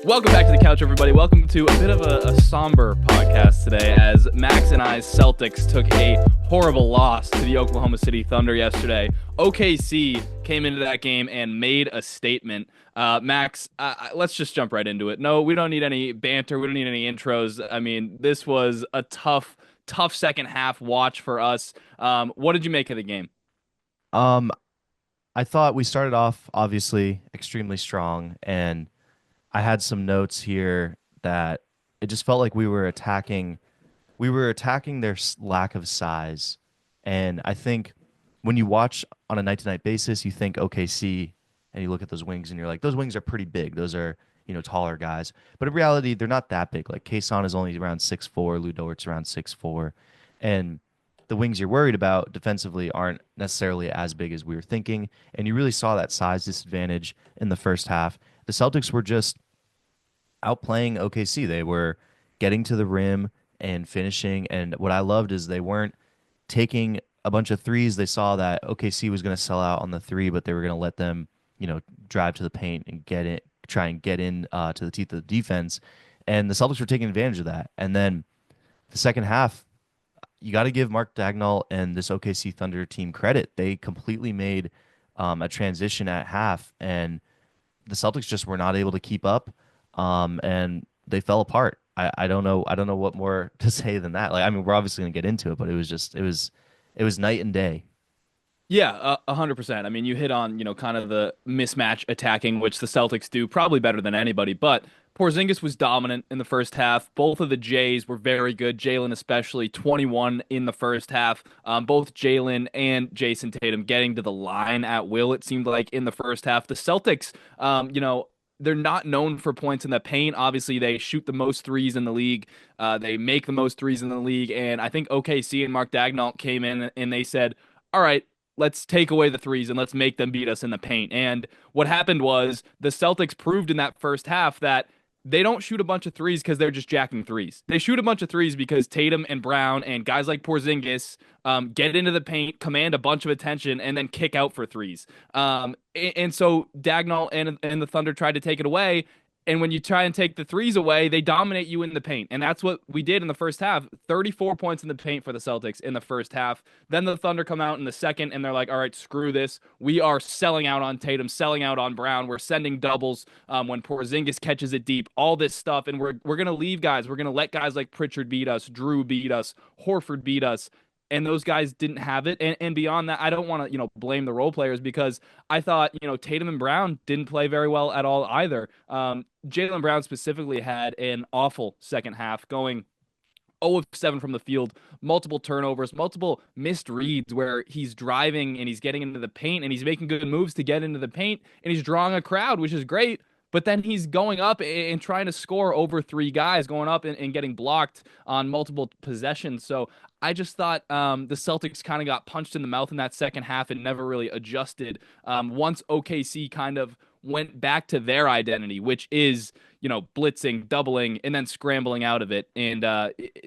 Welcome back to the couch, everybody. Welcome to a bit of a somber podcast today as Max and I's Celtics took a horrible loss to the Oklahoma City Thunder yesterday. OKC came into that game and made a statement. Max, let's just jump right into it. No, we don't need any banter. We don't need any intros. I mean, this was a tough second half watch for us. What did you make of the game? Um, I thought we started off obviously extremely strong, and I had some notes here that it just felt like we were attacking their lack of size. And I think when you watch on a night-to-night basis, you think OKC and you look at those wings and you're like, those wings are pretty big. Those are, taller guys. But in reality, they're not that big. Like Kason is only around 6'4", Lou Dort's around 6'4". And the wings you're worried about defensively aren't necessarily as big as we were thinking. And you really saw that size disadvantage in the first half. The Celtics were just outplaying OKC. They were getting to the rim and finishing. And what I loved is they weren't taking a bunch of threes. They saw that OKC was going to sell out on the three, but they were going to let them, drive to the paint and try and get in to the teeth of the defense. And the Celtics were taking advantage of that. And then the second half, you got to give Mark Dagnall and this OKC Thunder team credit. They completely made a transition at half, and the Celtics just were not able to keep up, and they fell apart. I don't know. I don't know what more to say than that. Like, I mean, we're obviously gonna get into it, but it was night and day. Yeah, 100%. I mean, you hit on, kind of the mismatch attacking, which the Celtics do probably better than anybody. But Porzingis was dominant in the first half. Both of the Jays were very good. Jalen especially, 21 in the first half. Both Jalen and Jason Tatum getting to the line at will, it seemed like, in the first half. The Celtics, they're not known for points in the paint. Obviously, they shoot the most threes in the league. They make the most threes in the league. And I think OKC and Mark Dagnall came in and they said, all right, let's take away the threes and let's make them beat us in the paint. And what happened was the Celtics proved in that first half that they don't shoot a bunch of threes because they're just jacking threes. They shoot a bunch of threes because Tatum and Brown and guys like Porzingis get into the paint, command a bunch of attention, and then kick out for threes. And so Dagnall and the Thunder tried to take it away. And when you try and take the threes away, they dominate you in the paint. And that's what we did in the first half. 34 points in the paint for the Celtics in the first half. Then the Thunder come out in the second, and they're like, all right, screw this. We are selling out on Tatum, selling out on Brown. We're sending doubles when Porzingis catches it deep, all this stuff. And we're going to leave guys. We're going to let guys like Pritchard beat us, Drew beat us, Horford beat us. And those guys didn't have it. And beyond that, I don't want to, blame the role players because I thought, Tatum and Brown didn't play very well at all either. Jaylen Brown specifically had an awful second half, going 0 of 7 from the field, multiple turnovers, multiple missed reads where he's driving and he's getting into the paint and he's making good moves to get into the paint and he's drawing a crowd, which is great. But then he's going up and trying to score over three guys, going up and getting blocked on multiple possessions. So I just thought the Celtics kind of got punched in the mouth in that second half and never really adjusted. Once OKC kind of went back to their identity, which is, blitzing, doubling, and then scrambling out of it. And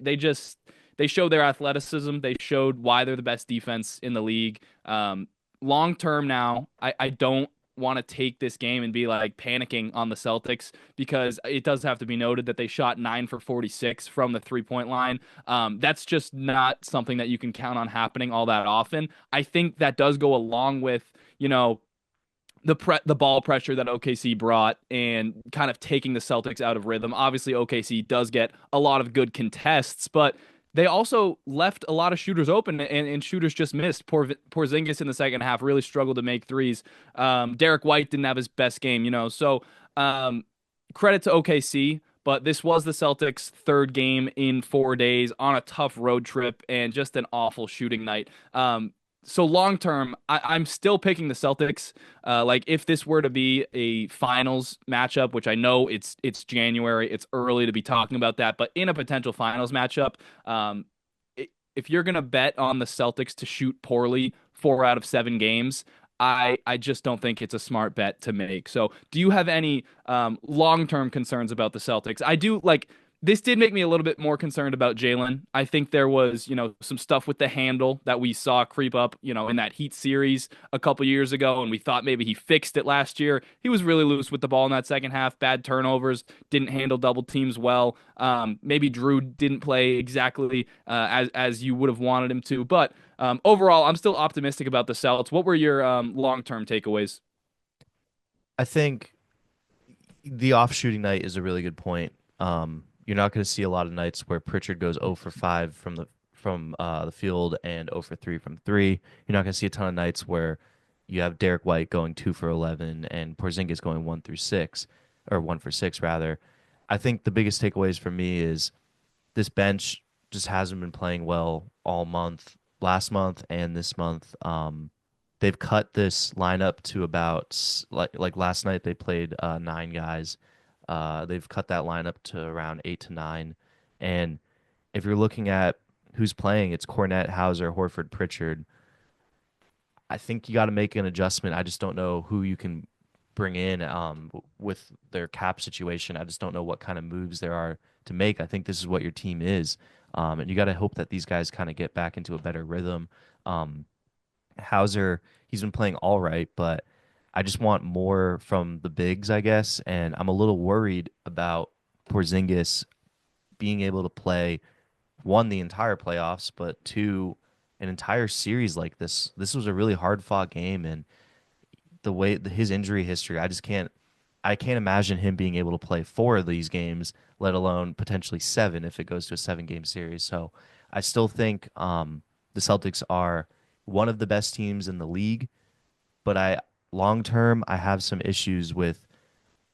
they showed their athleticism. They showed why they're the best defense in the league. Long term now, I don't want to take this game and be like panicking on the Celtics because it does have to be noted that they shot 9 for 46 from the 3-point line. That's just not something that you can count on happening all that often. I think that does go along with, the ball pressure that OKC brought and kind of taking the Celtics out of rhythm. Obviously, OKC does get a lot of good contests, but they also left a lot of shooters open, and shooters just missed. Porzingis in the second half really struggled to make threes. Derek White didn't have his best game, So credit to OKC, but this was the Celtics' third game in 4 days on a tough road trip and just an awful shooting night. So long term, I'm still picking the Celtics. Like if this were to be a finals matchup, which I know it's January, it's early to be talking about that, but in a potential finals matchup, if you're gonna bet on the Celtics to shoot poorly 4 out of 7 games, I just don't think it's a smart bet to make. So do you have any long term concerns about the Celtics? I do like This did make me a little bit more concerned about Jalen. I think there was, some stuff with the handle that we saw creep up, in that Heat series a couple years ago, and we thought maybe he fixed it last year. He was really loose with the ball in that second half, bad turnovers, didn't handle double teams well. Maybe Drew didn't play exactly as you would have wanted him to, but overall, I'm still optimistic about the Celtics. What were your long-term takeaways? I think the off shooting night is a really good point. You're not going to see a lot of nights where Pritchard goes 0 for 5 from the field and 0 for 3 from three. You're not going to see a ton of nights where you have Derek White going 2 for 11 and Porzingis going 1 through 6 or 1 for 6 rather. I think the biggest takeaways for me is this bench just hasn't been playing well all month, last month and this month. They've cut this lineup to about like last night they played 9 guys. They've cut that lineup to around 8 to 9. And if you're looking at who's playing, it's Cornette, Hauser, Horford, Pritchard. I think you got to make an adjustment. I just don't know who you can bring in with their cap situation. I just don't know what kind of moves there are to make. I think this is what your team is. And you got to hope that these guys kind of get back into a better rhythm. Hauser, he's been playing all right, but I just want more from the bigs, I guess. And I'm a little worried about Porzingis being able to play, one, the entire playoffs, but two, an entire series like this. This was a really hard fought game, and his injury history, I can't imagine him being able to play 4 of these games, let alone potentially 7 if it goes to a 7-game series. So I still think the Celtics are one of the best teams in the league, but long term I have some issues with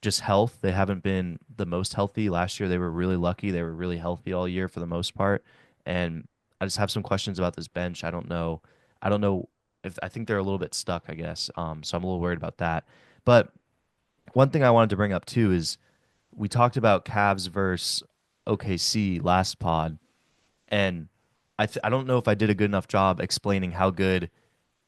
just health. They haven't been the most healthy. Last year they were really lucky. They were really healthy all year for the most part. And I just have some questions about this bench. I don't know. If I think they're a little bit stuck, I guess. So I'm a little worried about that. But one thing I wanted to bring up too is we talked about Cavs versus OKC last pod, and I don't know if I did a good enough job explaining how good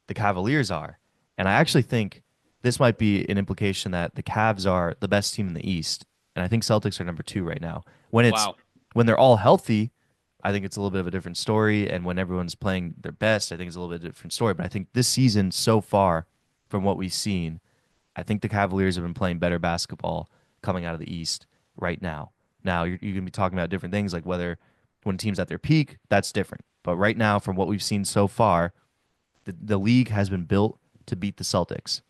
the Cavaliers are. And I actually think this might be an implication that the Cavs are the best team in the East, and I think Celtics are number 2 right now. Wow. When they're all healthy, I think it's a little bit of a different story, and when everyone's playing their best, I think it's a little bit different story. But I think this season so far, from what we've seen, I think the Cavaliers have been playing better basketball coming out of the East right now. Now you're going to be talking about different things like whether when a team's at their peak, that's different. But right now, from what we've seen so far, the league has been built to beat the Celtics,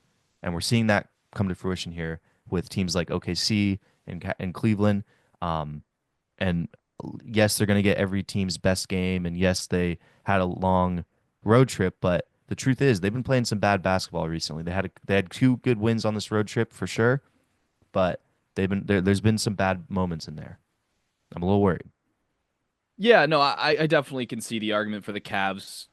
and we're seeing that come to fruition here with teams like OKC and Cleveland. And yes, they're going to get every team's best game, and yes, they had a long road trip, but the truth is they've been playing some bad basketball recently. They had 2 good wins on this road trip for sure, but there's been some bad moments in there. I'm a little worried. Yeah, no, I definitely can see the argument for the Cavs,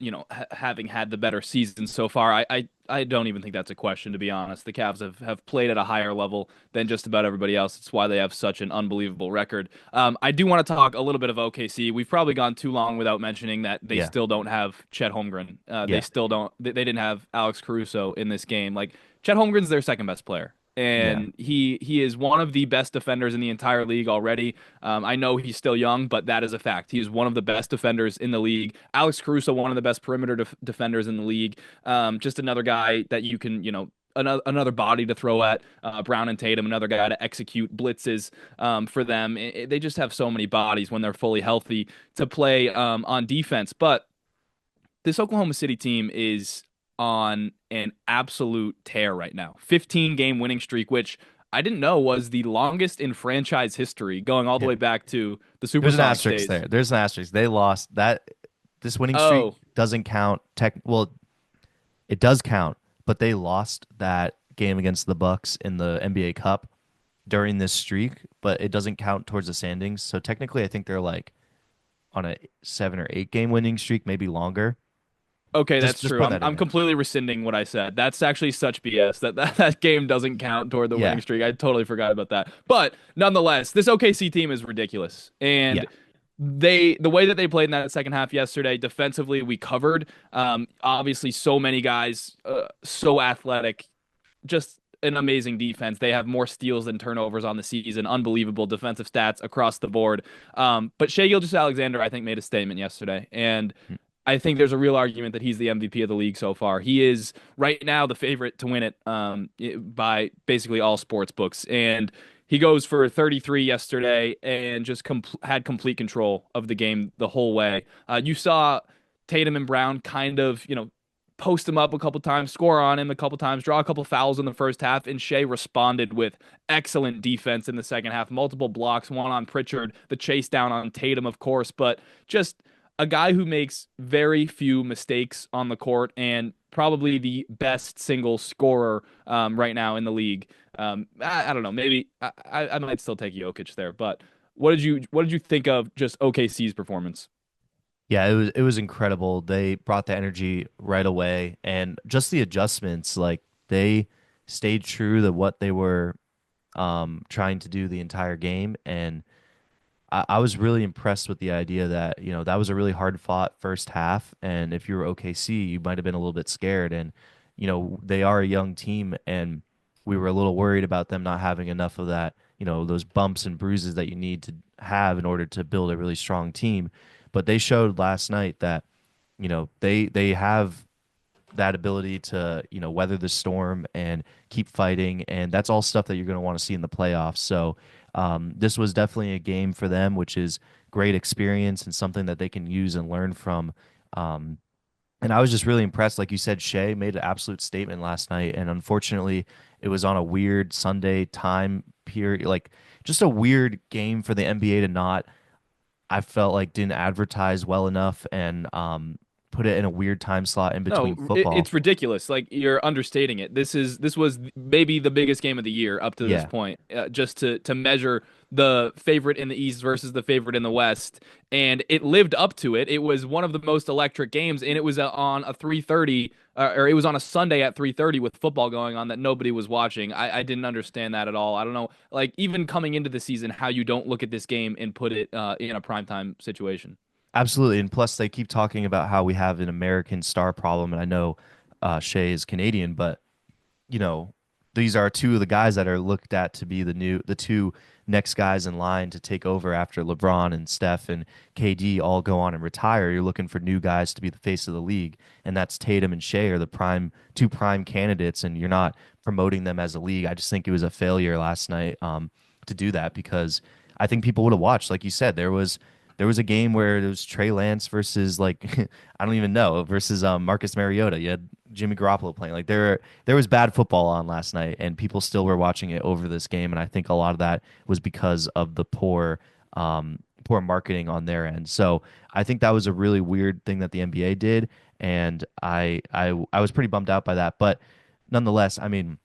having had the better season so far. I don't even think that's a question, to be honest. The Cavs have played at a higher level than just about everybody else. It's why they have such an unbelievable record. I do want to talk a little bit of OKC. We've probably gone too long without mentioning that they Yeah, still don't have Chet Holmgren. They yeah, still don't. They didn't have Alex Caruso in this game. Like Chet Holmgren's their second best player. yeah. And he is one of the best defenders in the entire league already. I know he's still young, but that is a fact. He is one of the best defenders in the league. Alex Caruso, one of the best perimeter defenders in the league. Just another guy that you can, another body to throw at. Brown and Tatum, another guy to execute blitzes for them. They just have so many bodies when they're fully healthy to play on defense. But this Oklahoma City team is on an absolute tear right now. 15-game winning streak, which I didn't know was the longest in franchise history, going all the Yeah. way back to the There's an Supersonics asterisk days. there. There's an asterisk. They lost that. This winning streak Oh, doesn't count. Well, it does count, but they lost that game against the Bucks in the NBA Cup during this streak, but it doesn't count towards the standings. So technically, I think they're like on a 7 or 8 game winning streak, maybe longer. okay, Just that's just true. put I'm that in I'm there. completely rescinding what I said. That's actually such BS. That game doesn't count toward the Yeah, winning streak. I totally forgot about that. But nonetheless, this OKC team is ridiculous. yeah, And the way that they played in that second half yesterday, defensively, we covered. Obviously, so many guys, so athletic, just an amazing defense. They have more steals than turnovers on the season. Unbelievable defensive stats across the board. But Shai Gilgeous-Alexander, I think, made a statement yesterday, and I think there's a real argument that he's the MVP of the league so far. He is right now the favorite to win it by basically all sports books. And he goes for 33 yesterday and just had complete control of the game the whole way. You saw Tatum and Brown kind of, post him up a couple times, score on him a couple times, draw a couple fouls in the first half, and Shea responded with excellent defense in the second half. Multiple blocks, one on Pritchard, the chase down on Tatum, of course, but just a guy who makes very few mistakes on the court and probably the best single scorer right now in the league. I don't know, maybe I might still take Jokic there, but what did you think of just OKC's performance? Yeah, it was incredible. They brought the energy right away, and just the adjustments, like they stayed true to what they were trying to do the entire game. And I was really impressed with the idea that, that was a really hard fought first half. And if you were OKC, you might have been a little bit scared. And, they are a young team, and we were a little worried about them not having enough of that, those bumps and bruises that you need to have in order to build a really strong team. But they showed last night that, they have that ability to, weather the storm and keep fighting. And that's all stuff that you're going to want to see in the playoffs. So this was definitely a game for them, which is great experience and something that they can use and learn from. And I was just really impressed. Like you said, Shea made an absolute statement last night. And unfortunately, it was on a weird Sunday time period, like just a weird game for the NBA to not, I felt like didn't advertise well enough and put it in a weird time slot in No, between football. it's ridiculous. Like you're understating it. This was maybe the biggest game of the year up to this Yeah, point, just to measure the favorite in the East versus the favorite in the West, and it lived up to it. It was one of the most electric games, and it was on a 3:30, or it was on a Sunday at 3:30 with football going on that nobody was watching. I didn't understand that at all. I don't know, like even coming into the season, how you don't look at this game and put it in a primetime situation. absolutely. And plus, they keep talking about how we have an American star problem. And I know Shea is Canadian, but you know, these are two of the guys that are looked at to be the two next guys in line to take over after LeBron and Steph and KD all go on and retire. You're looking for new guys to be the face of the league, and that's Tatum and Shea are the two prime candidates, and you're not promoting them as a league. I just think it was a failure last night to do that because I think people would have watched. Like you said, there was a game where it was Trey Lance versus like I don't even know versus Marcus Mariota. You had Jimmy Garoppolo playing. Like there was bad football on last night, and people still were watching it over this game. And I think a lot of that was because of the poor marketing on their end. So I think that was a really weird thing that the NBA did, and I was pretty bummed out by that. But nonetheless, I mean,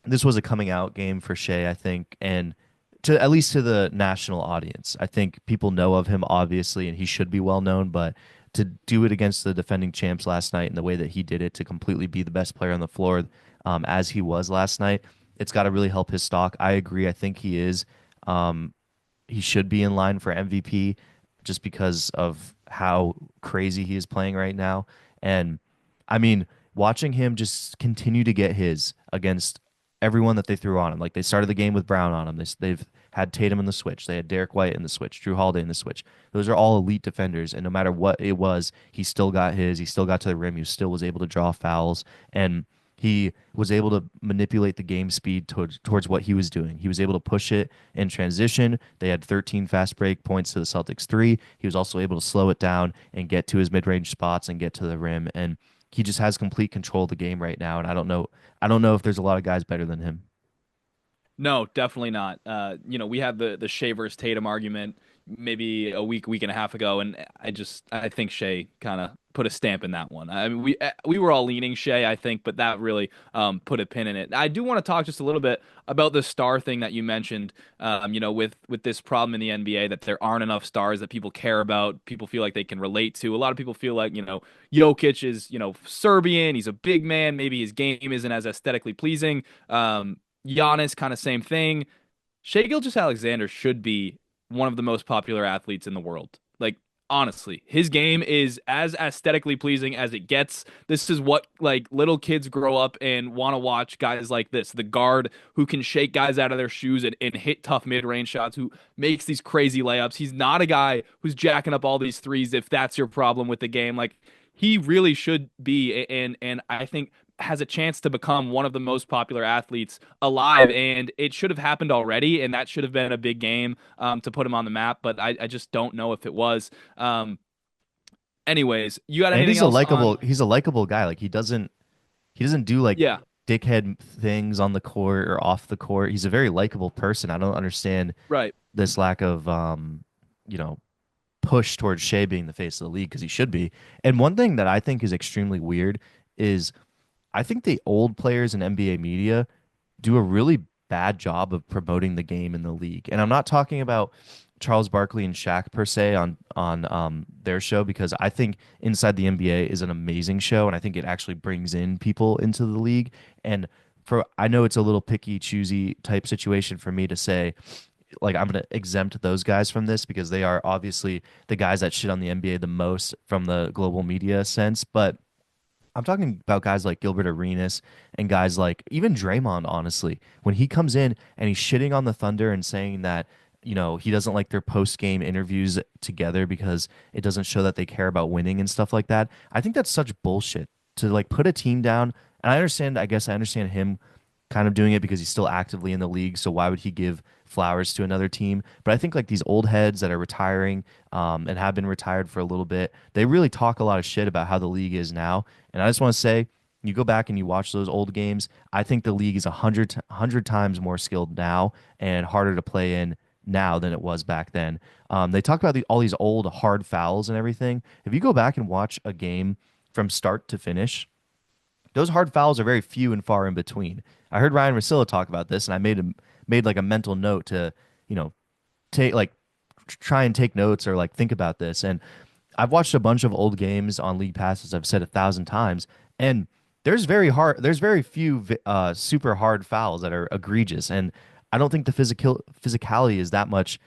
this was a coming out game for Shea, I think, and to at least to the national audience. I think people know of him obviously, and he should be well known, but to do it against the defending champs last night and the way that he did it to completely be the best player on the floor as he was last night, it's got to really help his stock. I agree. I think he is. He should be in line for MVP just because of how crazy he is playing right now. And I mean, watching him just continue to get his against everyone that they threw on him. Like they started the game with Brown on him. They've had Tatum in the switch. They had Derek White in the switch, Drew Holiday in the switch. Those are all elite defenders, and no matter what it was, he still got his. He still got to the rim. He still was able to draw fouls, and he was able to manipulate the game speed towards what he was doing. He was able to push it in transition. They had 13 fast break points to the Celtics 3. He was also able to slow it down and get to his mid-range spots and get to the rim. And he just has complete control of the game right now. And I don't know if there's a lot of guys better than him. No, definitely not. We had the Shea versus Tatum argument maybe a week and a half ago, and I think Shea kind of put a stamp in that one. I mean, we were all leaning Shea, I think, but that really put a pin in it. I do want to talk just a little bit about the star thing that you mentioned. With this problem in the NBA that there aren't enough stars that people care about, people feel like they can relate to. A lot of people feel like Jokic is Serbian, he's a big man, maybe his game isn't as aesthetically pleasing. Giannis, kind of same thing. Shai Gilgeous-Alexander should be one of the most popular athletes in the world. Like, Honestly, his game is as aesthetically pleasing as it gets. This is what like little kids grow up and want to watch, guys like this. The guard who can shake guys out of their shoes and hit tough mid-range shots, who makes these crazy layups. He's not a guy who's jacking up all these threes if that's your problem with the game. Like he really should be, and I think has a chance to become one of the most popular athletes alive, and it should have happened already, and that should have been a big game to put him on the map, but I just don't know if it was. Um, anyways, you got And anything else on? he's a likable guy. Like he doesn't do like Yeah, dickhead things on the court or off the court. He's a very likable person. I don't understand right. this lack of you know, push towards Shea being the face of the league because he should be. And one thing that I think is extremely weird is I think the old players in NBA media do a really bad job of promoting the game in the league. And I'm not talking about Charles Barkley and Shaq per se on their show because I think Inside the NBA is an amazing show and I think it actually brings in people into the league. And for I know it's a little picky, choosy type situation for me to say like I'm going to exempt those guys from this because they are obviously the guys that shit on the NBA the most from the global media sense, but I'm talking about guys like Gilbert Arenas and guys like even Draymond, honestly. When he comes in and he's shitting on the Thunder and saying that, you know, he doesn't like their post-game interviews together because it doesn't show that they care about winning and stuff like that. I think that's such bullshit to like put a team down. And I guess I understand him kind of doing it because he's still actively in the league. So why would he give flowers to another team? But I think like these old heads that are retiring and have been retired for a little bit, they really talk a lot of shit about how the league is now. And I just want to say, you go back and you watch those old games. I think the league is a hundred times more skilled now and harder to play in now than it was back then. They talk about all these old hard fouls and everything. If you go back and watch a game from start to finish, those hard fouls are very few and far in between. I heard Ryan Russillo talk about this, and I made like a mental note to, you know, take like try and take notes or like think about this. And I've watched a bunch of old games on League Pass, as I've said 1,000 times, and there's very few super hard fouls that are egregious, and I don't think the physicality is that much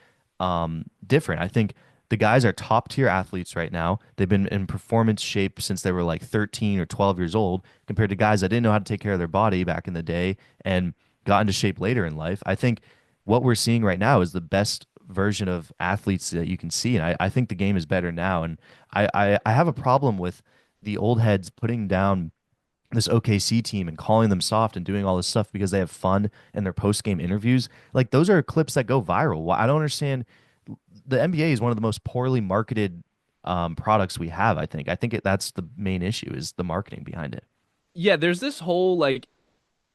different. I think the guys are top tier athletes right now. They've been in performance shape since they were like 13 or 12 years old, compared to guys that didn't know how to take care of their body back in the day and got into shape later in life. I think what we're seeing right now is the best version of athletes that you can see. And I think the game is better now. And I have a problem with the old heads putting down this OKC team and calling them soft and doing all this stuff because they have fun in their post game interviews. Like those are clips that go viral. I don't understand. The NBA is one of the most poorly marketed products we have. That's the main issue is the marketing behind it. Yeah, there's this whole like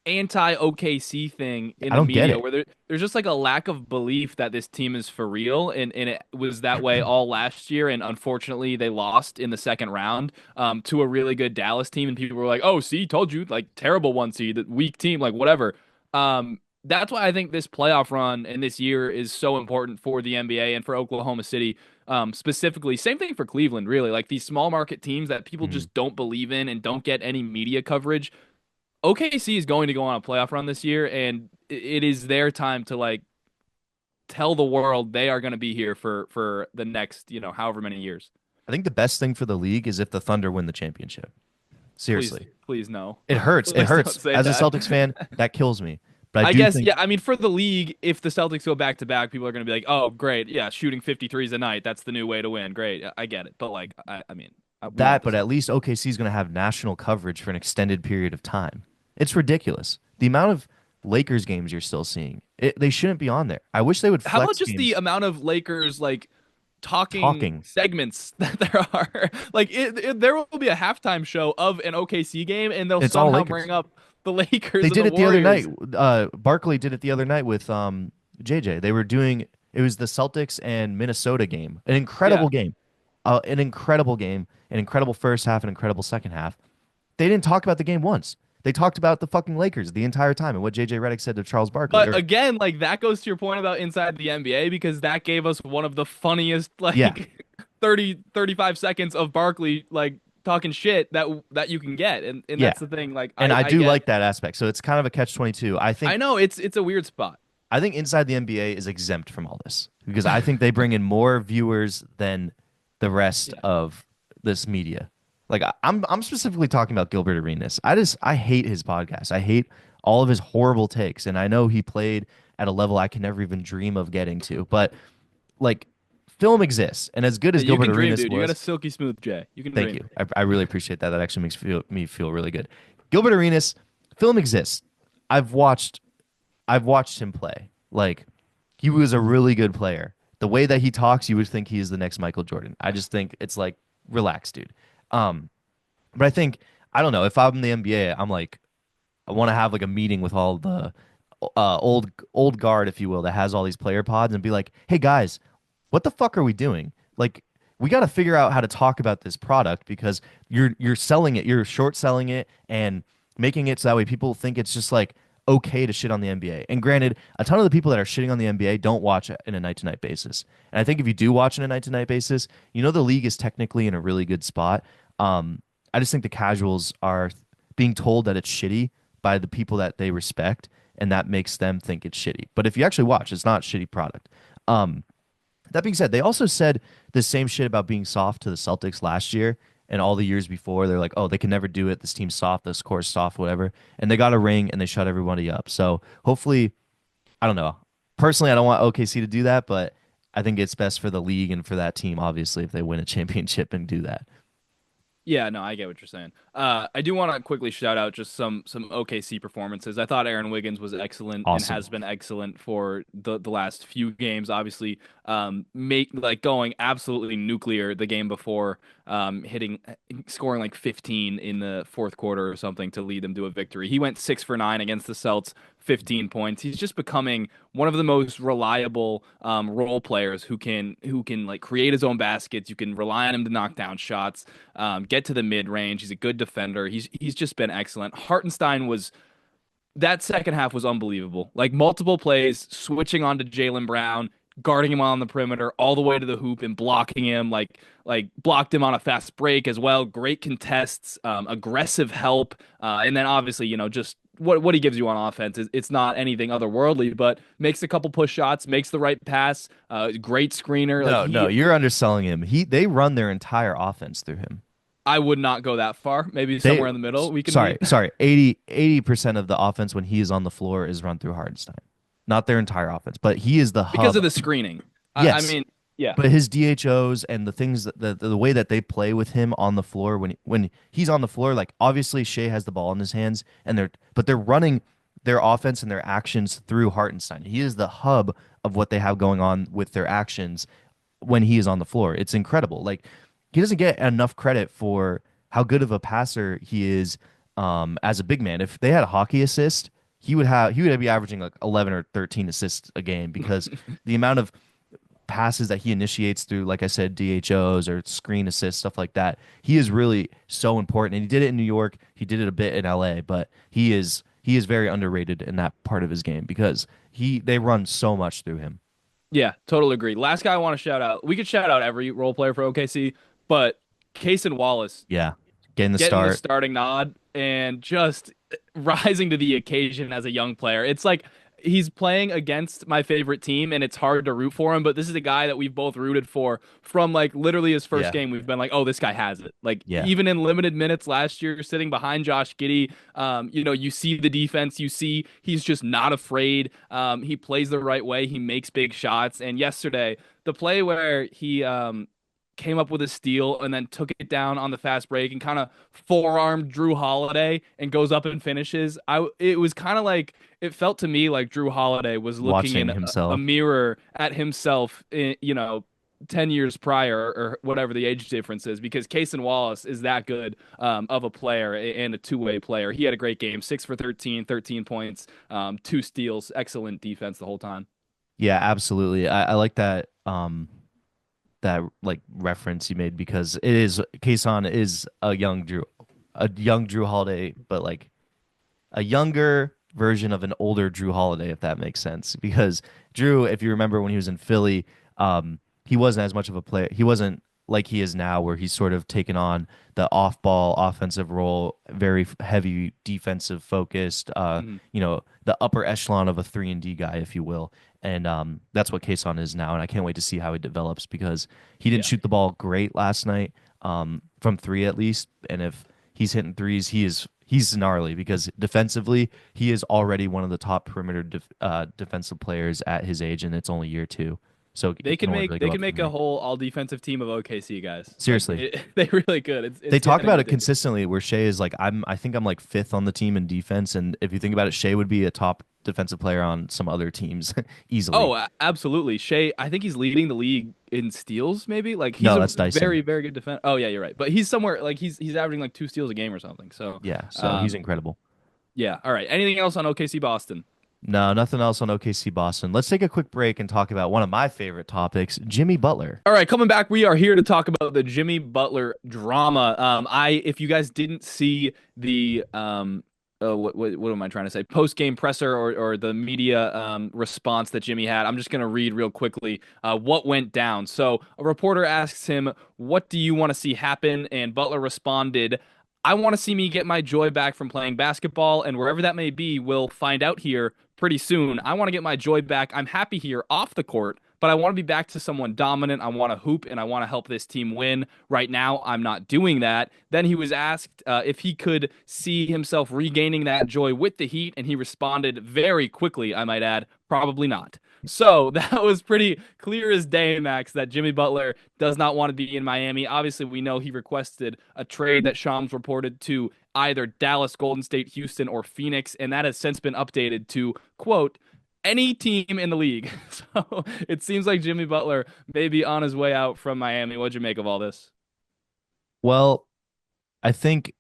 anti OKC thing in I the don't get media it. where there's just like a lack of belief that this team is for real, and it was that way all last year, and unfortunately they lost in the second round to a really good Dallas team, and people were like, oh, see, told you, like terrible one seed, weak team, like whatever. That's why I think this playoff run and this year is so important for the NBA and for Oklahoma City specifically. Same thing for Cleveland, really. Like these small market teams that people Mhm. just don't believe in and don't get any media coverage. OKC is going to go on a playoff run this year, and it is their time to like tell the world they are going to be here for the next, however many years. I think the best thing for the league is if the Thunder win the championship. Please, Seriously. please no. It hurts. It Please don't hurts. say As a that. Celtics fan, that kills me. But I I do guess, think yeah. I mean, for the league, if the Celtics go back to back, people are going to be like, "Oh, great, yeah, shooting 53s a night. That's the new way to win." Great, I get it. But like, I mean, we want that, the but at Celtics. least OKC is going to have national coverage for an extended period of time. It's ridiculous. The amount of Lakers games you're still seeing, they shouldn't be on there. I wish they would How about flex just the games amount of Lakers like talking talking. segments that there are? Like, there will be a halftime show of an OKC game, and they'll It's all somehow Lakers. bring up the They Lakers and did the it the other night. Warriors. Barkley did it the other night with JJ. They were doing it was the Celtics and Minnesota game. An Yeah. incredible game. An incredible game. An incredible first half, an incredible second half. They didn't talk about the game once. They talked about the fucking Lakers the entire time and what JJ Redick said to Charles Barkley. But Or again, like that goes to your point about inside the NBA because that gave us one of the funniest yeah. like 30 35 seconds of Barkley like talking shit that you can get. And Yeah. that's the thing. Like And I I I do get like that aspect. So it's kind of a catch 22. I know it's a weird spot. I think Inside the NBA is exempt from all this because I think they bring in more viewers than the rest Yeah. of this media. Like I'm specifically talking about Gilbert Arenas. I hate his podcast. I hate all of his horrible takes, and I know he played at a level I can never even dream of getting to. But like, film exists, and as good Yeah, as you Gilbert can dream, Arenas dude. You got a was, silky smooth J. You can thank dream. you. I really appreciate that. That actually makes me feel really good. Gilbert Arenas, film exists. I've watched I've watched him play. Like, he was a really good player. The way that he talks, you would think he is the next Michael Jordan. I just think it's like, relax, dude. Um, but I think I don't know if I'm the NBA, I'm like I want to have like a meeting with all the old guard, if you will, that has all these player pods and be like, hey guys, what the fuck are we doing? Like, we got to figure out how to talk about this product because you're selling it, you're short selling it and making it so that way people think it's just like okay to shit on the NBA. And granted, a ton of the people that are shitting on the NBA don't watch it in a night to night basis. And I think if you do watch on a night to night basis, you know the league is technically in a really good spot. I just think the casuals are being told that it's shitty by the people that they respect, and that makes them think it's shitty. But if you actually watch, it's not a shitty product. Um, that being said, they also said the same shit about being soft to the Celtics last year and all the years before. They're like, oh, they can never do it. This team's soft. This core's soft, whatever. And they got a ring and they shut everybody up. So hopefully, I don't know. Personally, I don't want OKC to do that, but I think it's best for the league and for that team, obviously, if they win a championship and do that. Yeah, no, I get what you're saying. I do want to quickly shout out just some OKC performances. I thought Aaron Wiggins was excellent and Awesome. has been excellent for the last few games. Obviously, make like going absolutely nuclear the game before, hitting scoring like 15 in the fourth quarter or something to lead them to a victory. He went 6 for 9 against the Celts, 15 points. He's just becoming one of the most reliable role players who can like create his own baskets. You can rely on him to knock down shots, get to the mid range. He's a good defender. He's just been excellent. Hartenstein was that second half was unbelievable. Like multiple plays, switching on to Jaylen Brown, guarding him on the perimeter, all the way to the hoop and blocking him. Like blocked him on a fast break as well. Great contests, aggressive help, and then obviously just what he gives you on offense is it's not anything otherworldly, but makes a couple push shots, makes the right pass. Great screener. Like No, no, you're underselling him. They run their entire offense through him. I would not go that far. Maybe They somewhere in the middle we can sorry, meet. sorry. 80% of the offense when he is on the floor is run through Hardenstein. Not their entire offense, but he is the Because hub. of the screening. I Yes, mean, yeah. but his DHOs and the things that the way that they play with him on the floor when he's on the floor, like obviously Shea has the ball in his hands and they're running their offense and their actions through Hartenstein. He is the hub of what they have going on with their actions when he is on the floor. It's incredible. Like, he doesn't get enough credit for how good of a passer he is as a big man. If they had a hockey assist, he would be averaging like 11 or 13 assists a game because the amount of passes that he initiates through, like I said, DHOs or screen assists, stuff like that. He is really so important, and he did it in New York. He did it a bit in LA, but he is very underrated in that part of his game because they run so much through him. Yeah, totally agree. Last guy I want to shout out. We could shout out every role player for OKC, but Case and Wallace Yeah, getting the getting the start. starting nod and just rising to the occasion as a young player. It's like he's playing against my favorite team and it's hard to root for him, but this is a guy that we've both rooted for from like literally his first Yeah, game. We've been like, "Oh, this guy has it." Like yeah. even in limited minutes last year sitting behind Josh Giddey, you see the defense, you see he's just not afraid. He plays the right way, he makes big shots, and yesterday the play where he came up with a steal and then took it down on the fast break and kind of forearmed Drew Holiday and goes up and finishes. It was kind of like it felt to me like Drew Holiday was looking Watching in a himself. mirror at himself, 10 years prior or whatever the age difference is because Cason Wallace is that good of a player and a two-way player. He had a great game, 6 for 13, 13 points, two steals, excellent defense the whole time. Yeah, absolutely. I like that like reference you made because it is Kason is a young Drew Holiday, but like a younger version of an older Drew Holiday, if that makes sense. Because Drew, if you remember when he was in Philly, he wasn't as much of a player. He wasn't like he is now, where he's sort of taken on the off-ball offensive role, very heavy defensive focused, Mhm. the upper echelon of a 3-and-D guy, if you will. And that's what Kason is now, and I can't wait to see how he develops because he didn't Yeah. shoot the ball great last night, from three at least. And if he's hitting threes, he's gnarly because defensively he is already one of the top perimeter defensive players at his age, and it's only year two, so They it can could only make really they go could up from make a here. whole all defensive team of OKC guys. Like Seriously, they really could. they It's talk getting about it ridiculous. consistently where Shea is like I think I'm like fifth on the team in defense, and if you think about it, Shea would be a top defensive player on some other teams easily. Oh, absolutely. Shea, I think he's leading the league in steals, maybe. Like he's No, a that's Dyson. very, very good defender. Oh yeah, you're right. But he's somewhere like he's averaging like 2 steals a game or something. So, Yeah, so he's um, incredible. yeah. All right. Anything else on OKC Boston? No, nothing else on OKC Boston. Let's take a quick break and talk about one of my favorite topics, Jimmy Butler. All right, coming back, we are here to talk about the Jimmy Butler drama. If you guys didn't see the what am I trying to say? Post game presser or the media response that Jimmy had. I'm just gonna read real quickly what went down. So a reporter asks him, "What do you want to see happen?" And Butler responded, "I want to see me get my joy back from playing basketball, and wherever that may be, we'll find out here pretty soon. I want to get my joy back. I'm happy here off the court." But I want to be back to someone dominant. I want to hoop and I want to help this team win. Right now, I'm not doing that. Then he was asked if he could see himself regaining that joy with the Heat, and he responded very quickly, I might add, probably not. So that was pretty clear as day, Max, that Jimmy Butler does not want to be in Miami. Obviously, we know he requested a trade that Shams reported to either Dallas, Golden State, Houston, or Phoenix, and that has since been updated to, quote, any team in the league. So it seems like Jimmy Butler may be on his way out from Miami. What'd you make of all this? Well, I think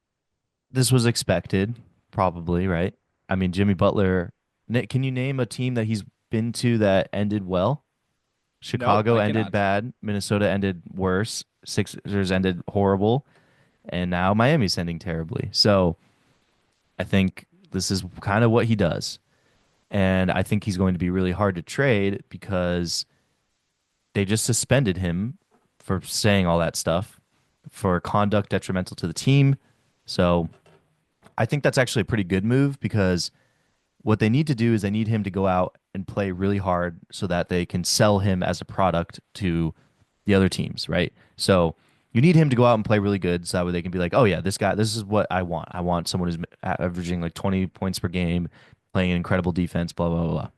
this was expected, probably, right? I mean, Jimmy Butler, Nick, can you name a team that he's been to that ended well? No, Chicago I ended cannot. bad, Minnesota ended worse, Sixers ended horrible, and now Miami's ending terribly. So I think this is kind of what he does. And I think he's going to be really hard to trade because they just suspended him for saying all that stuff for conduct detrimental to the team. So I think that's actually a pretty good move because what they need to do is they need him to go out and play really hard so that they can sell him as a product to the other teams, right? So you need him to go out and play really good so that way they can be like, oh yeah, this guy, this is what I want. I want someone who's averaging like 20 points per game, playing an incredible defense, blah, blah, blah, blah.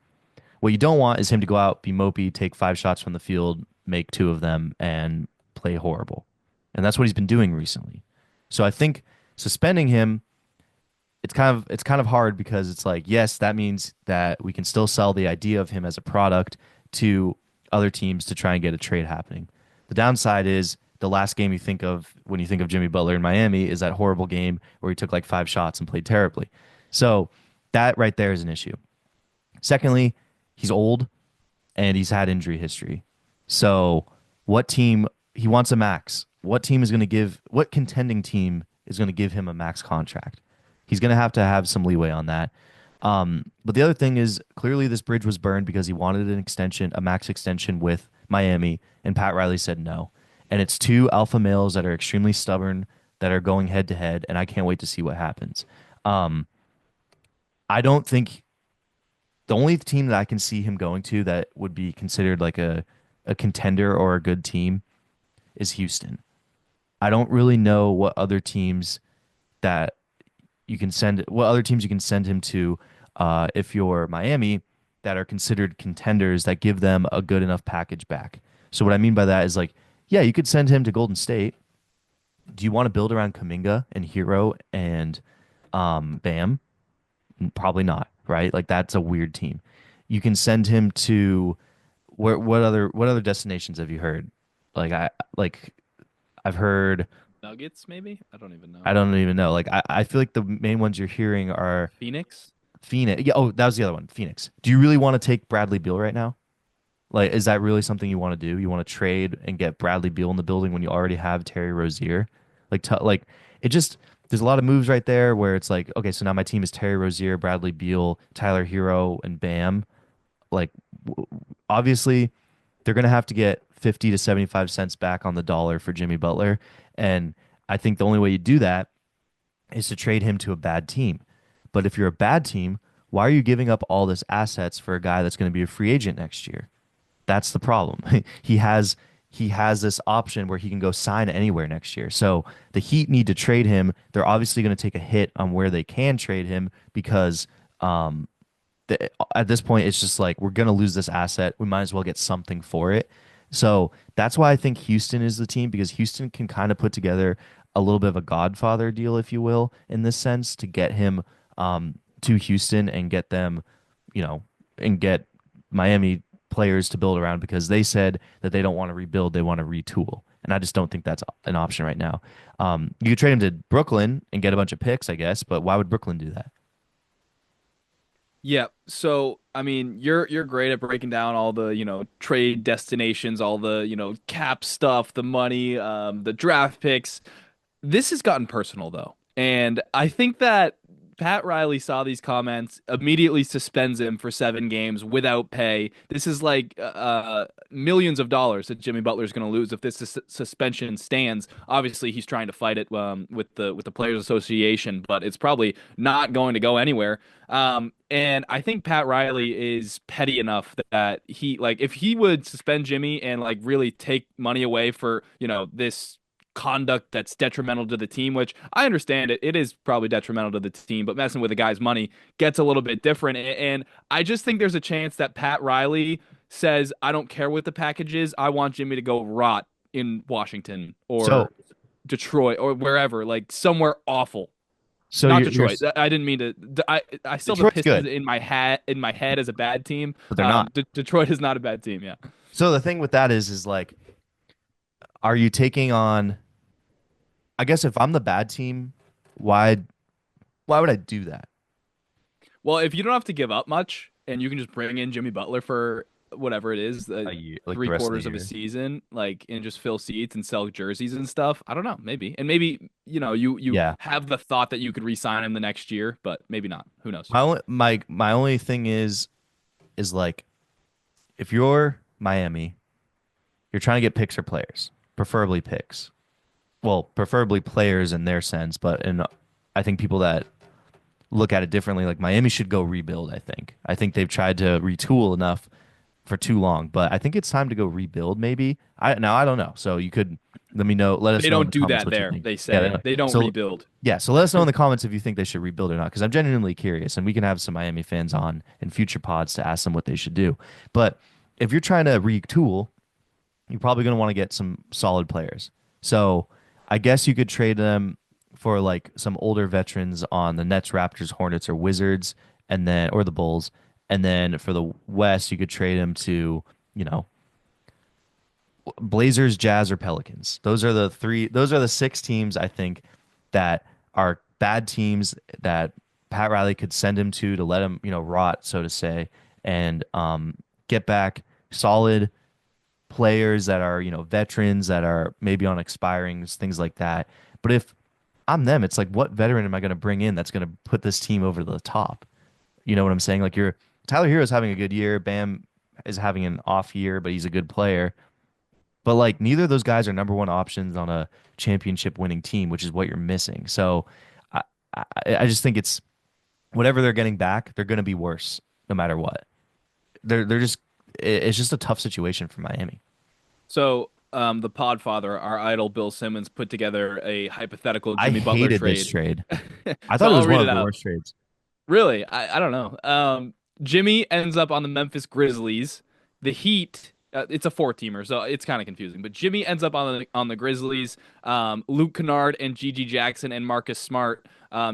What you don't want is him to go out, be mopey, take 5 shots from the field, make two of them, and play horrible. And that's what he's been doing recently. So I think suspending him, it's kind of hard because it's like, yes, that means that we can still sell the idea of him as a product to other teams to try and get a trade happening. The downside is the last game you think of when you think of Jimmy Butler in Miami is that horrible game where he took like 5 shots and played terribly. So that right there is an issue. Secondly, he's old and he's had injury history. So, what team he wants a max? What team is going to give? What contending team is going to give him a max contract? He's going to have some leeway on that. But the other thing is clearly this bridge was burned because he wanted an extension, a max extension with Miami, and Pat Riley said no. And it's two alpha males that are extremely stubborn that are going head to head, and I can't wait to see what happens. Um, I don't think the only team that I can see him going to that would be considered like a contender or a good team is Houston. I don't really know that what other teams you can send him to if you're Miami that are considered contenders that give them a good enough package back. So what I mean by that is like, yeah, you could send him to Golden State. Do you want to build around Kaminga and Hero and Bam? Probably not, right? Like that's a weird team. You can send him to what other destinations have you heard? Like I've heard Nuggets, maybe? I don't even know. I don't even know. Like I feel like the main ones you're hearing are Phoenix? Phoenix. Yeah, oh, that was the other one, Phoenix. Do you really want to take Bradley Beal right now? Like, is that really something you want to do? You want to trade and get Bradley Beal in the building when you already have Terry Rozier? Like it just there's a lot of moves right there where it's like, okay, so now my team is Terry Rozier, Bradley Beal, Tyler Hero, and Bam. Like, obviously, they're gonna have to get 50 to 75 cents back on the dollar for Jimmy Butler. And I think the only way you do that is to trade him to a bad team. But if you're a bad team, why are you giving up all this assets for a guy that's going to be a free agent next year? That's the problem. He has this option where he can go sign anywhere next year. So the Heat need to trade him. They're obviously going to take a hit on where they can trade him because at this point it's just like we're going to lose this asset. We might as well get something for it. So that's why I think Houston is the team because Houston can kind of put together a little bit of a Godfather deal, if you will, in this sense to get him to Houston and get them, and get Miami players to build around because they said that they don't want to rebuild, they want to retool. And I just don't think that's an option right now. You could trade him to Brooklyn and get a bunch of picks, I guess, but why would Brooklyn do that? Yeah. So, I mean, you're great at breaking down all the, trade destinations, all the, cap stuff, the money, the draft picks. This has gotten personal though. And I think that Pat Riley saw these comments, immediately suspends him for 7 games without pay. This is like millions of dollars that Jimmy Butler is going to lose if this suspension stands. Obviously, he's trying to fight it with the Players Association, but it's probably not going to go anywhere. And I think Pat Riley is petty enough that he like if he would suspend Jimmy and like really take money away for this conduct that's detrimental to the team, which I understand it is probably detrimental to the team, but messing with a guy's money gets a little bit different. And I just think there's a chance that Pat Riley says, I don't care what the package is. I want Jimmy to go rot in Washington or So, Detroit or wherever, like somewhere awful. so Not you're Detroit. I didn't mean to. I still have the Detroit's Pistons good, in my head as a bad team. but they're not. Detroit is not a bad team. Yeah. So the thing with that is like, are you taking on? I guess if I'm the bad team, why why would I do that? Well, if you don't have to give up much and you can just bring in Jimmy Butler for whatever it is, A year, like the three rest of the quarters of a year. season, like and just fill seats and sell jerseys and stuff. I don't know, maybe. And maybe, you Yeah. have the thought that you could re-sign him the next year, but maybe not. Who knows? My only thing is like if you're Miami, you're trying to get picks or players, preferably picks. Well, preferably players in their sense, but in I think people that look at it differently, like Miami should go rebuild, I think they've tried to retool enough for too long, but I think it's time to go rebuild maybe. I don't know. So you could let us They know in don't the do comments that what you there, think. they Yeah, say. They don't so rebuild. yeah, so let us know in the comments if you think they should rebuild or not, because I'm genuinely curious, and we can have some Miami fans on in future pods to ask them what they should do. But if you're trying to retool, you're probably going to want to get some solid players. So I guess you could trade them for like some older veterans on the Nets, Raptors, Hornets, or Wizards, and then or the Bulls. And then for the West, you could trade them to, you know, Blazers, Jazz, or Pelicans. Those are the three. Those are the 6 teams I think that are bad teams that Pat Riley could send him to let him, rot, so to say, and get back solid players that are, veterans that are maybe on expirings, things like that. But if I'm them, it's like, what veteran am I going to bring in that's going to put this team over the top? You know what I'm saying? Like Tyler Hero's having a good year. Bam is having an off year, but he's a good player. But like neither of those guys are number one options on a championship winning team, which is what you're missing. So I, I just think it's whatever they're getting back, they're going to be worse no matter what. They're just it's just a tough situation for Miami. So, the Podfather, our idol Bill Simmons, put together a hypothetical I Jimmy Butler hated this trade. trade. I So thought it I'll was read one it of the out. worst trades. Really, I don't know. Jimmy ends up on the Memphis Grizzlies. The Heat. It's a four-teamer, so it's kind of confusing. But Jimmy ends up on the Grizzlies. Luke Kennard and Gigi Jackson and Marcus Smart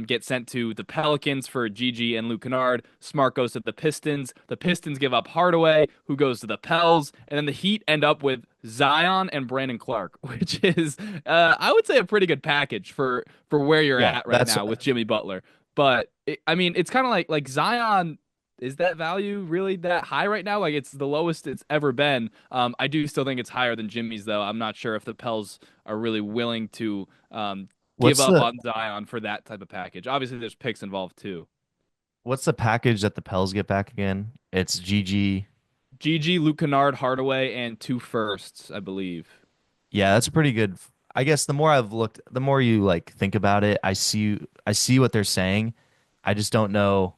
get sent to the Pelicans for Gigi and Luke Kennard. Smart goes to the Pistons. The Pistons give up Hardaway, who goes to the Pels, and then the Heat end up with Zion and Brandon Clark, which is, I would say, a pretty good package for where you're Yeah, at right that's now with Jimmy Butler. But I mean, it's kind of like Zion. Is that value really that high right now? Like it's the lowest it's ever been. I do still think it's higher than Jimmy's, though. I'm not sure if the Pels are really willing to give what's up the on Zion for that type of package. Obviously, there's picks involved too. what's the package that the Pels get back again? It's GG. Gigi, Luke Kennard, Hardaway, and two firsts, I believe. Yeah, that's a pretty good. I guess the more I've looked, the more you like think about it, I see what they're saying. I just don't know.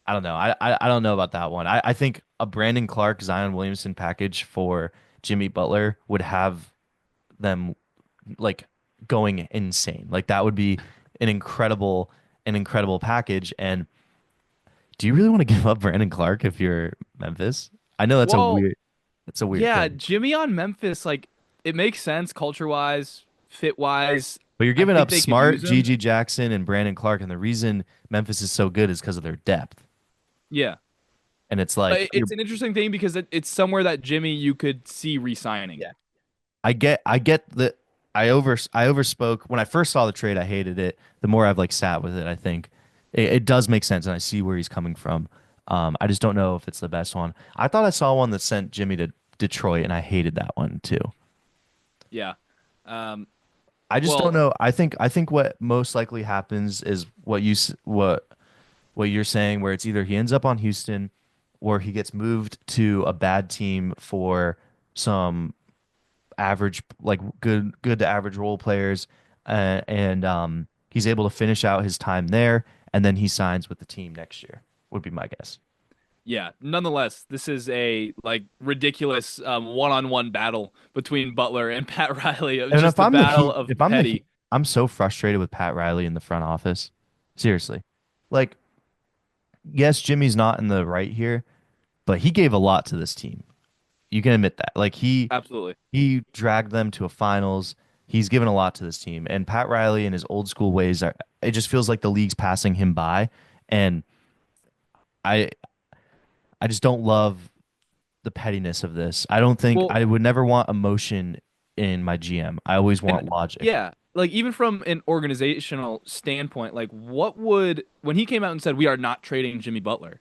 I don't know. I don't know about that one. I think a Brandon Clark, Zion Williamson package for Jimmy Butler would have them like going insane. Like that would be an incredible package. And do you really want to give up Brandon Clark if you're Memphis? I know Well, that's a weird yeah, thing. Jimmy on Memphis, like it makes sense culture wise, fit wise. But you're I giving think up they could Smart, use him. Gigi Jackson, and Brandon Clark, and the reason Memphis is so good is because of their depth. Yeah. And it's like It's an interesting thing because it's somewhere that Jimmy you could see re-signing. yeah. I get that I overspoke when I first saw the trade. I hated it. The more I've like sat with it, I think it does make sense, and I see where he's coming from. I just don't know if it's the best one. I thought I saw one that sent Jimmy to Detroit, and I hated that one too. Yeah. Um, I just don't well, know. I think what most likely happens is what you're saying, where it's either he ends up on Houston, or he gets moved to a bad team for some average, like good to average role players, and he's able to finish out his time there, and then he signs with the team next year. Would be my guess. yeah. Nonetheless, this is a like ridiculous one-on-one battle between Butler and Pat Riley of And just if the I'm the battle Heat, of if I'm the Heat, petty. I'm so frustrated with Pat Riley in the front office. Seriously, like yes, Jimmy's not in the right here, but he gave a lot to this team. You can admit that. Like Absolutely. he dragged them to a finals. He's given a lot to this team. And Pat Riley and his old school ways are it just feels like the league's passing him by. And I I just don't love the pettiness of this. I don't think Well, I would never want emotion in my GM. I always want and logic. yeah, like even from an organizational standpoint, like what would when he came out and said we are not trading Jimmy Butler,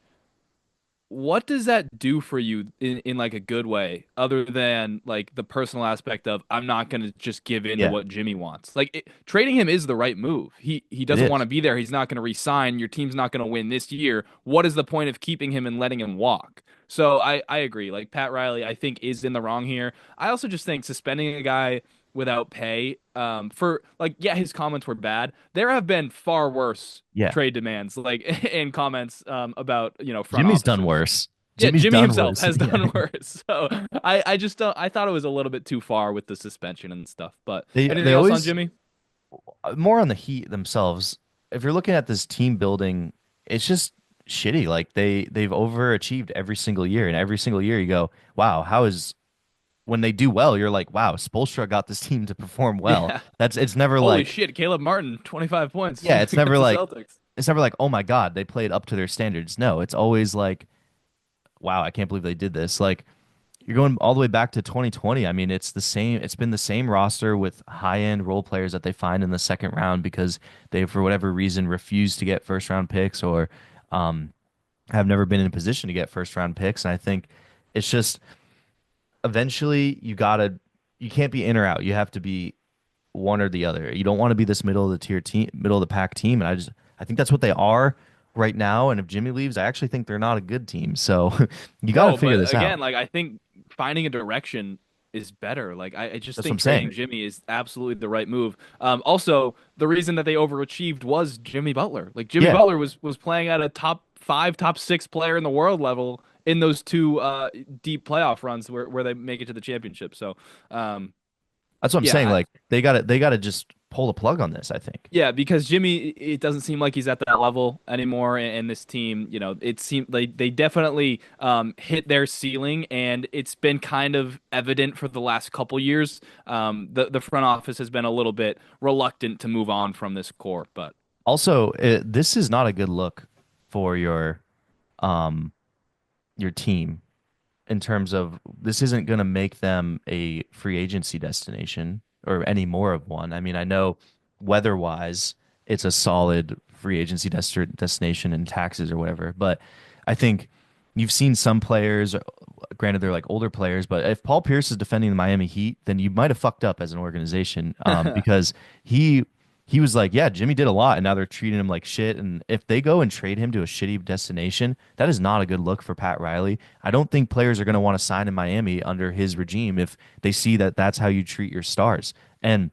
what does that do for you in like a good way, other than like the personal aspect of I'm not gonna just give in to Yeah, what Jimmy wants? Like trading him is the right move. He it doesn't want is. to be there. He's not gonna resign. Your team's not gonna win this year. What is the point of keeping him and letting him walk? So I agree. Like Pat Riley, I think is in the wrong here. I also just think suspending a guy without pay, for like yeah, his comments were bad. There have been far worse Yeah. trade demands, like and comments about front Jimmy's done offices. worse. Yeah, Jimmy's Jimmy done himself worse. has Yeah. done worse. So I just don't. I thought it was a little bit too far with the suspension and stuff. But They anything else on always Jimmy? more on the Heat themselves. If you're looking at this team building, it's just shitty. Like they've overachieved every single year, and every single year you go, wow, how is when they do well, you're like, wow, Spoelstra got this team to perform well. Yeah. That's it's never Holy like, shit, Caleb Martin, 25 points yeah, it's never against the like Celtics. it's never like, oh my God, they played up to their standards. No, it's always like, wow, I can't believe they did this. Like you're going all the way back to 2020. I mean, it's the same. It's been the same roster with high-end role players that they find in the second round because they, for whatever reason, refuse to get first-round picks or um, have never been in a position to get first-round picks. And I think it's just eventually you can't be in or out. You have to be one or the other. You don't want to be this middle of the tier team, middle of the pack team. And I think that's what they are right now. And if Jimmy leaves, I actually think they're not a good team. So you got to No, figure but this out. again, like I think finding a direction is better. Like I just That's what think I'm trading saying. Jimmy is absolutely the right move. Also, the reason that they overachieved was Jimmy Butler. Like Jimmy Yeah. Butler was playing at a top five, top six player in the world level in those two deep playoff runs where they make it to the championship. So, um, That's what I'm saying. yeah, Like they gotta just pull the plug on this, I think. yeah, because Jimmy, it doesn't seem like he's at that level anymore. And this team, it seemed they definitely hit their ceiling, and it's been kind of evident for the last couple years. The front office has been a little bit reluctant to move on from this core, but Also, this is not a good look for um your team in terms of this isn't going to make them a free agency destination or any more of one. I mean, I know weather-wise, it's a solid free agency destination in taxes or whatever, but I think you've seen some players, granted they're like older players, but if Paul Pierce is defending the Miami Heat, then you might have fucked up as an organization because he he was like, yeah, Jimmy did a lot, and now they're treating him like shit. And if they go and trade him to a shitty destination, that is not a good look for Pat Riley. I don't think players are going to want to sign in Miami under his regime if they see that that's how you treat your stars. And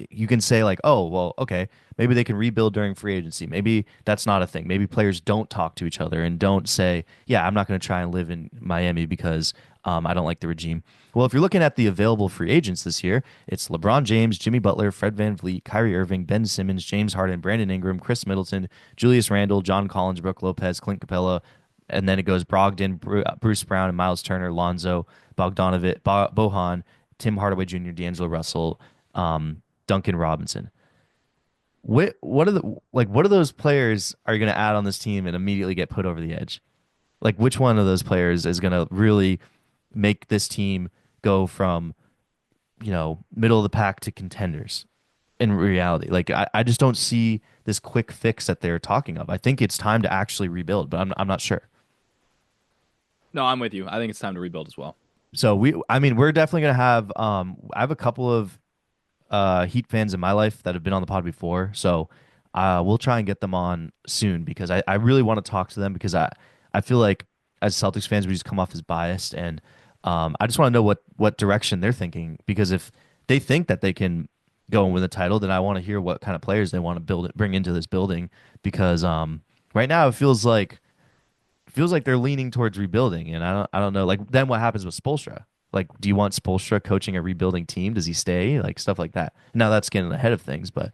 you can say like, oh, well, okay, maybe they can rebuild during free agency. Maybe that's not a thing. Maybe players don't talk to each other and don't say, yeah, I'm not going to try and live in Miami because I don't like the regime. Well, if you're looking at the available free agents this year, it's LeBron James, Jimmy Butler, Fred VanVleet, Kyrie Irving, Ben Simmons, James Harden, Brandon Ingram, Chris Middleton, Julius Randle, John Collins, Brooke Lopez, Clint Capella, and then it goes Brogdon, Bruce Brown, and Miles Turner, Lonzo, Bogdanovic, Bohan, Tim Hardaway Jr., D'Angelo Russell, Duncan Robinson. What of those players are you going to add on this team and immediately get put over the edge? Like which one of those players is going to really make this team go from, middle of the pack to contenders in reality? Like I just don't see this quick fix that they're talking of. I think it's time to actually rebuild, but I'm not sure. No, I'm with you. I think it's time to rebuild as well. So we're definitely gonna have I have a couple of Heat fans in my life that have been on the pod before, so we'll try and get them on soon because I really want to talk to them because I feel like as Celtics fans we just come off as biased, and I just want to know what direction they're thinking, because if they think that they can go and win the title, then I want to hear what kind of players they want to bring into this building, because right now it feels like they're leaning towards rebuilding, and I don't know. Like then what happens with Spoelstra? Like, do you want Spoelstra coaching a rebuilding team? Does he stay? Like stuff like that. Now that's getting ahead of things, but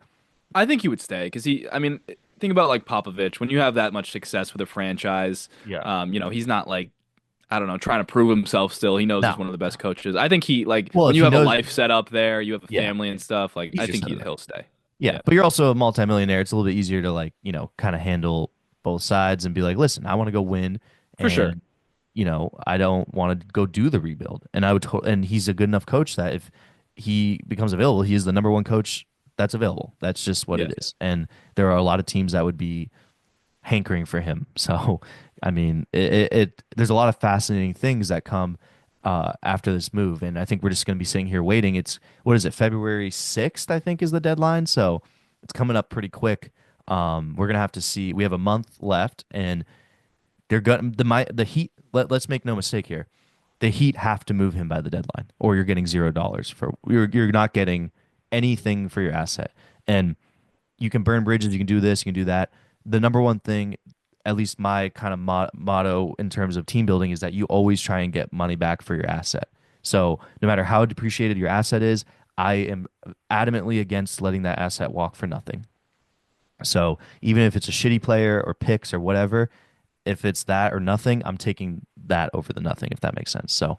I think he would stay because I mean, think about like Popovich. When you have that much success with a franchise, yeah. he's not like, I don't know, trying to prove himself still. He knows he's No. one of the best coaches. I think he, like, Well, when if you he have a knows, life set up there, you have a yeah, family and stuff, like, he's I just think said that. he'll stay. Yeah, Yeah, but you're also a multimillionaire. It's a little bit easier to like, kind of handle both sides and be like, listen, I want to go win, for sure. and I don't want to go do the rebuild. And and he's a good enough coach that if he becomes available, he is the number one coach that's available. That's just what Yeah. it is. And there are a lot of teams that would be hankering for him. So, I mean, there's a lot of fascinating things that come after this move, and I think we're just going to be sitting here waiting. It's what is it, February 6th? I think is the deadline, so it's coming up pretty quick. We're gonna have to see. We have a month left, and they're going the Heat. Let's make no mistake here. The Heat have to move him by the deadline, or you're getting $0 for you're not getting anything for your asset. And you can burn bridges, you can do this, you can do that. The number one thing, at least my kind of motto in terms of team building, is that you always try and get money back for your asset. So no matter how depreciated your asset is, I am adamantly against letting that asset walk for nothing. So even if it's a shitty player or picks or whatever, if it's that or nothing, I'm taking that over the nothing, if that makes sense. So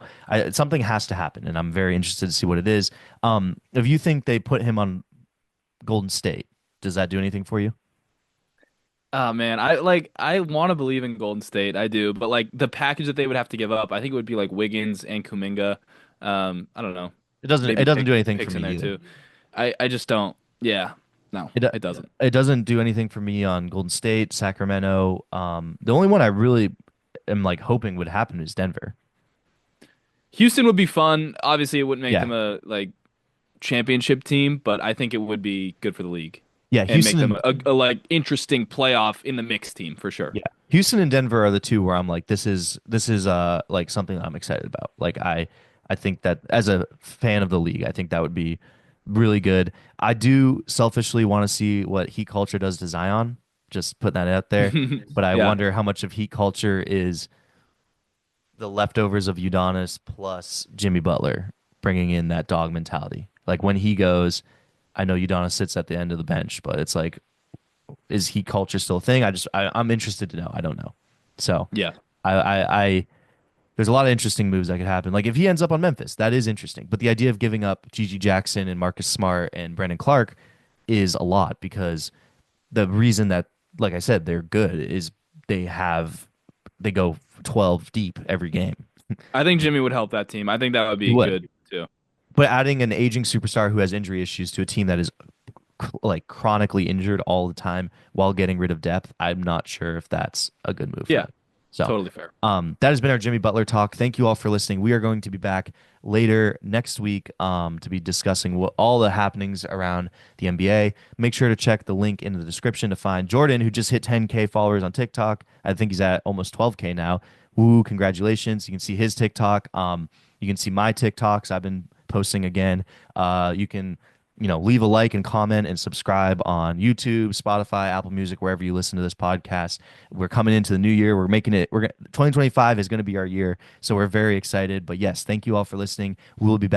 something has to happen, and I'm very interested to see what it is. If you think they put him on Golden State, does that do anything for you? Oh man, I want to believe in Golden State. I do, but like the package that they would have to give up, I think it would be like Wiggins and Kuminga. I don't know. It doesn't. It Maybe doesn't do anything for picks me in there either. too. I just don't. Yeah. No, It do- it doesn't. it doesn't do anything for me on Golden State, Sacramento. The only one I really am like hoping would happen is Denver. Houston would be fun. Obviously, it wouldn't make Yeah, them a like championship team, but I think it would be good for the league yeah. and make them a like interesting playoff in the mixed team for sure. Yeah, Houston and Denver are the two where I'm like, this is like something I'm excited about. Like I think that as a fan of the league, I think that would be really good. I do selfishly want to see what Heat culture does to Zion. Just put that out there. But I Yeah. wonder how much of Heat culture is the leftovers of Udonis plus Jimmy Butler bringing in that dog mentality. Like when he goes, I know Udonis sits at the end of the bench, but it's like, is Heat culture still a thing? I'm interested to know. I don't know. So Yeah. I there's a lot of interesting moves that could happen. Like if he ends up on Memphis, that is interesting. But the idea of giving up Gigi Jackson and Marcus Smart and Brandon Clark is a lot, because the reason that, like I said, they're good is they go 12 deep every game. I think Jimmy would help that team. I think that would He be would. good too. But adding an aging superstar who has injury issues to a team that is like chronically injured all the time while getting rid of depth, I'm not sure if that's a good move for Yeah. them. So, Totally fair. that has been our Jimmy Butler talk. Thank you all for listening. We are going to be back later next week to be discussing all the happenings around the NBA. Make sure to check the link in the description to find Jordan, who just hit 10K followers on TikTok. I think he's at almost 12K now. Woo, congratulations. You can see his TikTok. You can see my TikToks. I've been posting again. You can leave a like and comment and subscribe on YouTube, Spotify, Apple Music, wherever you listen to this podcast. We're coming into the new year. 2025 is going to be our year. So we're very excited. But yes, thank you all for listening. We will be back.